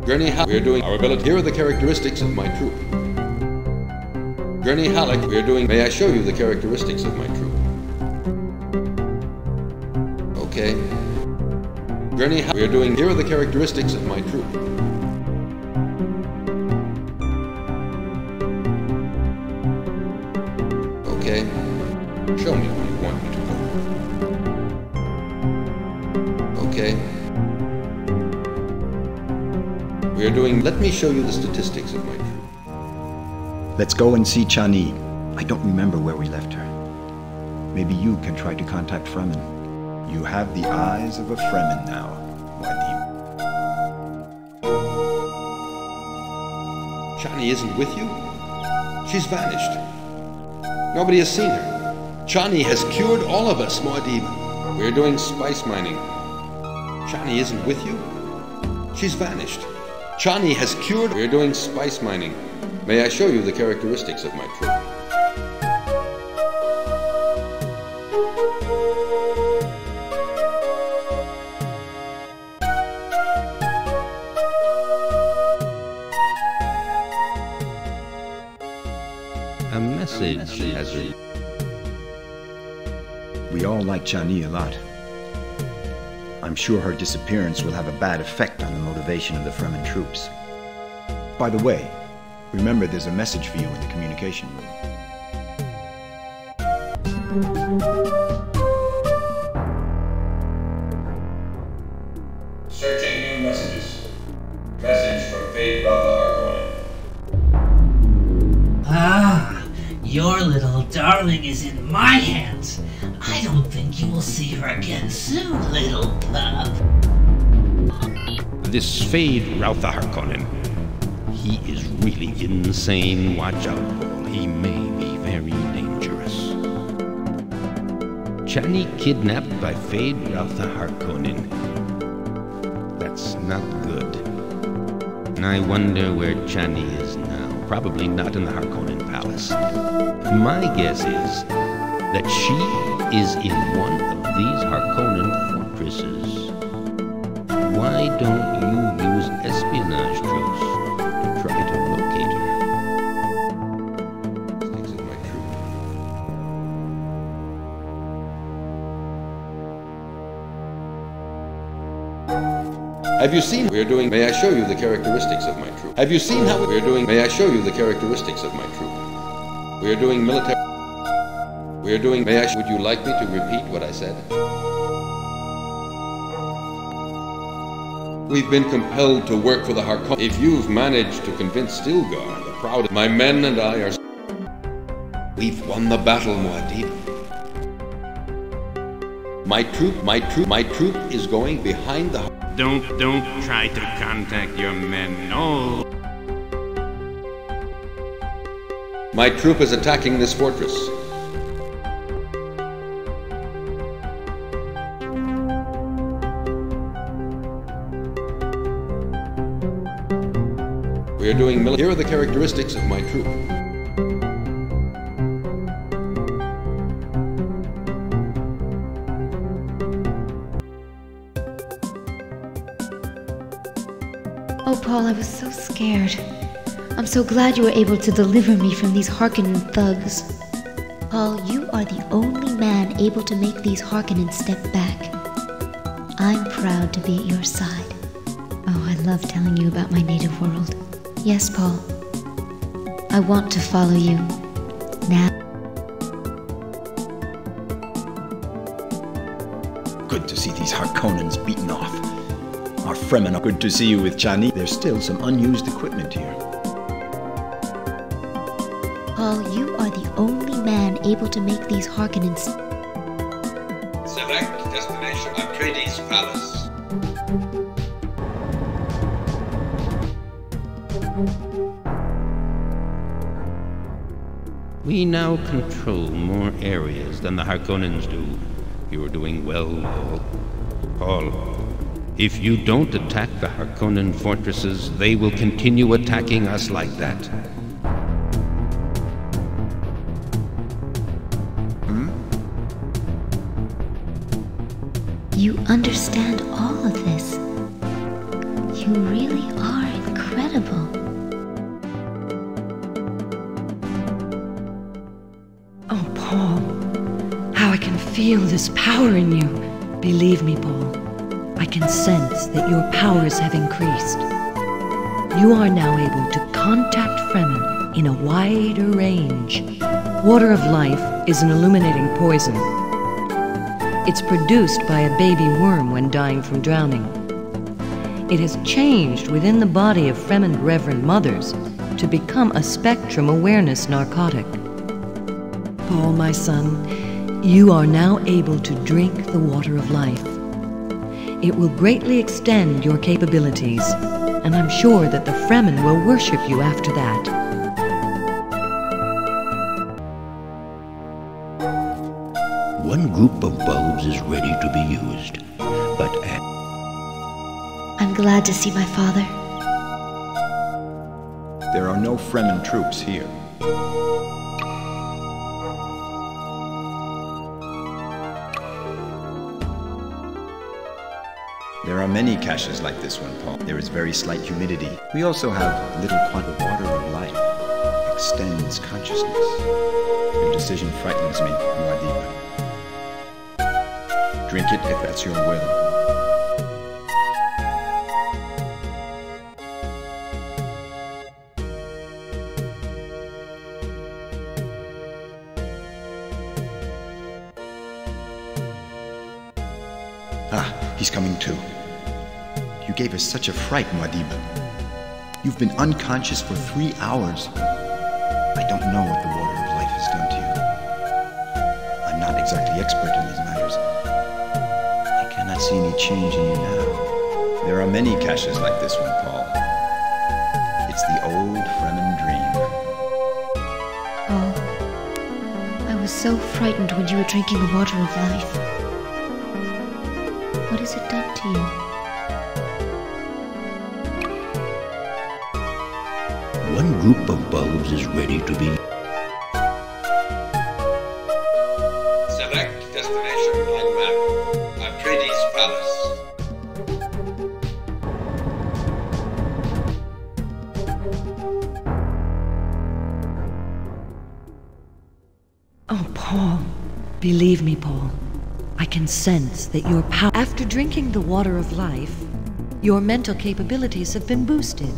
Gurney Halleck, we are doing, our ability, here are the characteristics of my troop. Gurney Halleck, we are doing, may I show you the characteristics of my troop? Okay. Gurney Halleck, we are doing, here are the characteristics of my troop. Okay. Show me where you want me to go. Okay. We are doing, let me show you the statistics of my troop. Let's go and see Chani. I don't remember where we left her. Maybe you can try to contact Fremen. You have the eyes of a Fremen now, YTY. Chani isn't with you? She's vanished. Nobody has seen her. Chani has cured all of us, Muad'Dib. We're doing spice mining. Chani isn't with you? She's vanished. Chani has cured. We're doing spice mining. May I show you the characteristics of my troop? A message has a... We all like Chani a lot. I'm sure her disappearance will have a bad effect on the motivation of the Fremen troops. By the way, remember there's a message for you in the communication room. Searching new messages. Message from Fade Rotha Ah, your little darling is in my hands. I don't think you will see her again soon, little pup. This Fade Rotha Harkonnen. He is really insane. Watch out, Paul. He may be very dangerous. Chani kidnapped by Fade Rotha Harkonnen. That's not good. I wonder where Chani is now. Probably not in the Harkonnen Palace. My guess is that she is in one of these Harkonnen fortresses. Why don't you use espionage troops to try to locate her? Sticks in my troop. Have you seen? We're doing. May I show you the characteristics of my troop? Have you seen how we're doing? May I show you the characteristics of my troop? We are doing military. We are doing. May I? Would you like me to repeat what I said? We've been compelled to work for the Harkonnen. If you've managed to convince Stilgar, the proud, my men and I are. We've won the battle, Muad'Dib. My troop is going behind the. Don't try to contact your men, no. My troop is attacking this fortress. We are doing military. Here are the characteristics of my troop. Oh, Paul, I was so scared. I'm so glad you were able to deliver me from these Harkonnen thugs. Paul, you are the only man able to make these Harkonnen step back. I'm proud to be at your side. Oh, I love telling you about my native world. Yes, Paul. I want to follow you. Now. Good to see these Harkonnens beaten off. Our Fremen are good to see you with Chani. There's still some unused equipment here. Paul, you are the only man able to make these Harkonnens? Select destination Atreides Palace. We now control more areas than the Harkonnens do. You're doing well, Paul. Paul, if you don't attack the Harkonnen fortresses, they will continue attacking us like that. You understand all of this. You really are incredible. Oh, Paul, how I can feel this power in you. Believe me, Paul, I can sense that your powers have increased. You are now able to contact Fremen in a wider range. Water of life is an illuminating poison. It's produced by a baby worm when dying from drowning. It has changed within the body of Fremen Reverend Mothers to become a spectrum awareness narcotic. Paul, my son, you are now able to drink the water of life. It will greatly extend your capabilities, and I'm sure that the Fremen will worship you after that. One group of bulbs is ready to be used, but I'm glad to see my father. There are no Fremen troops here. There are many caches like this one, Paul. There is very slight humidity. We also have little quantity of water of life. Extends consciousness. Your decision frightens me, Muad'Dib. Drink it if that's your will. Ah, he's coming too. You gave us such a fright, Muad'Dib. You've been unconscious for 3 hours. I don't know what the water of life has done to you. I'm not exactly expert in these matters. I cannot see any change in you now. There are many caches like this one, Paul. It's the old Fremen dream. Oh, I was so frightened when you were drinking the water of life. What has it done to you? one group of bulbs is ready to be. Select destination on map. Atreides Palace. Oh, Paul. Believe me, Paul. I can sense that your power... After drinking the water of life, your mental capabilities have been boosted.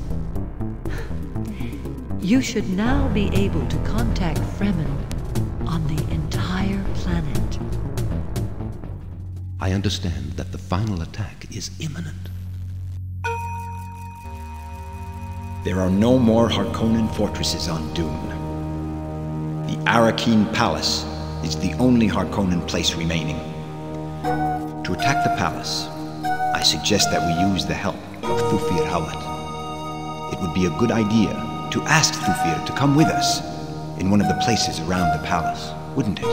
You should now be able to contact Fremen on the entire planet. I understand that the final attack is imminent. There are no more Harkonnen fortresses on Dune. The Arakeen Palace is the only Harkonnen place remaining. To attack the palace, I suggest that we use the help of Thufir Hawat. It would be a good idea to ask Thufir to come with us in one of the places around the palace, wouldn't it?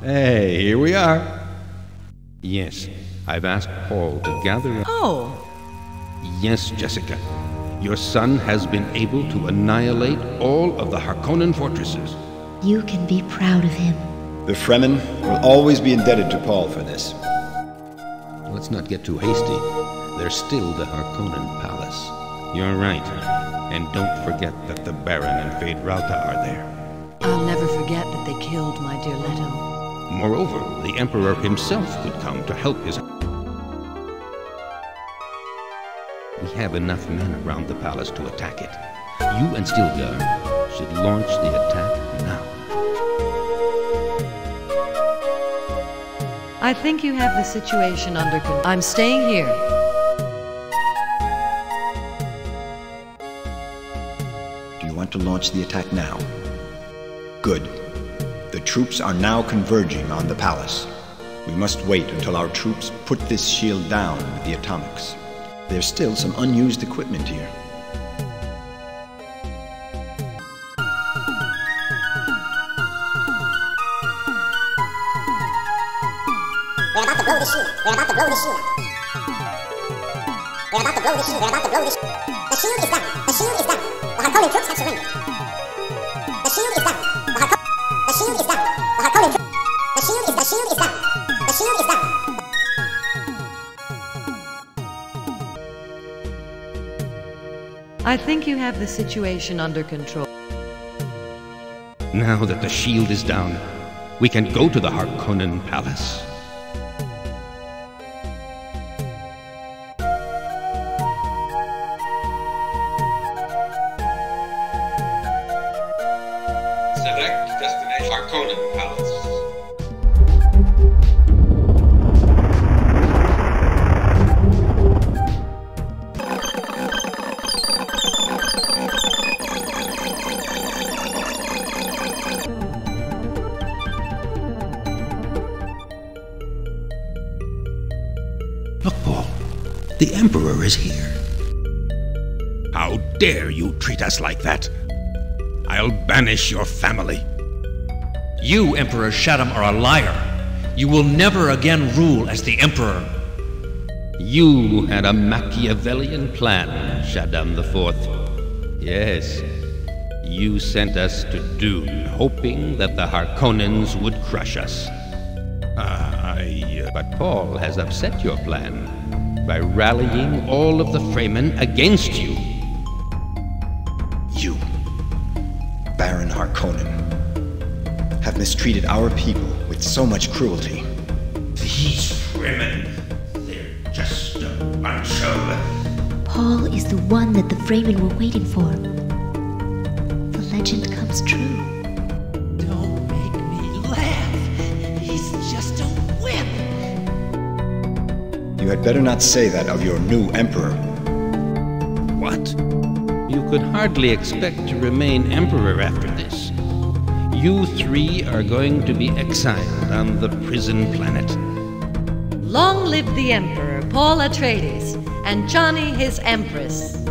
Hey, here we are. Yes, I've asked Paul to gather... Oh! Yes, Jessica. Your son has been able to annihilate all of the Harkonnen fortresses. You can be proud of him. The Fremen will always be indebted to Paul for this. Let's not get too hasty. There's still the Harkonnen Palace. You're right. And don't forget that the Baron and Feyd-Rautha are there. I'll never forget that they killed my dear Leto. Moreover, the Emperor himself could come to help his... We have enough men around the palace to attack it. You and Stilgar should launch the attack now. I think you have the situation under control. I'm staying here. want to launch the attack now. Good. The troops are now converging on the palace. We must wait until our troops put this shield down with the atomics. There's still some unused equipment here. We're about to blow the shield. We're about to blow the shield. We're about to blow the shield. We're about to blow the shield. The shield is down. The shield is down. The Harkonnen troops have surrendered. The shield is down. The shield is down. The Harkonnen troops. The shield is down. The shield is down. I think you have the situation under control. Now that the shield is down, we can go to the Harkonnen Palace. Select destination Harkonnen Palace. Look, Paul, the Emperor is here. How dare you treat us like that? I'll banish your family. You, Emperor Shaddam, are a liar. You will never again rule as the Emperor. You had a Machiavellian plan, Shaddam IV. Yes, you sent us to Dune, hoping that the Harkonnens would crush us. But Paul has upset your plan by rallying all of the Fremen against you. You, Baron Harkonnen, have mistreated our people with so much cruelty. These Fremen, they're just a bunch of... Paul is the one that the Fremen were waiting for. The legend comes true. Don't make me laugh. He's just a whip. You had better not say that of your new emperor. What? You could hardly expect to remain emperor after this. You three are going to be exiled on the prison planet. Long live the Emperor, Paul Atreides, and Johnny his Empress.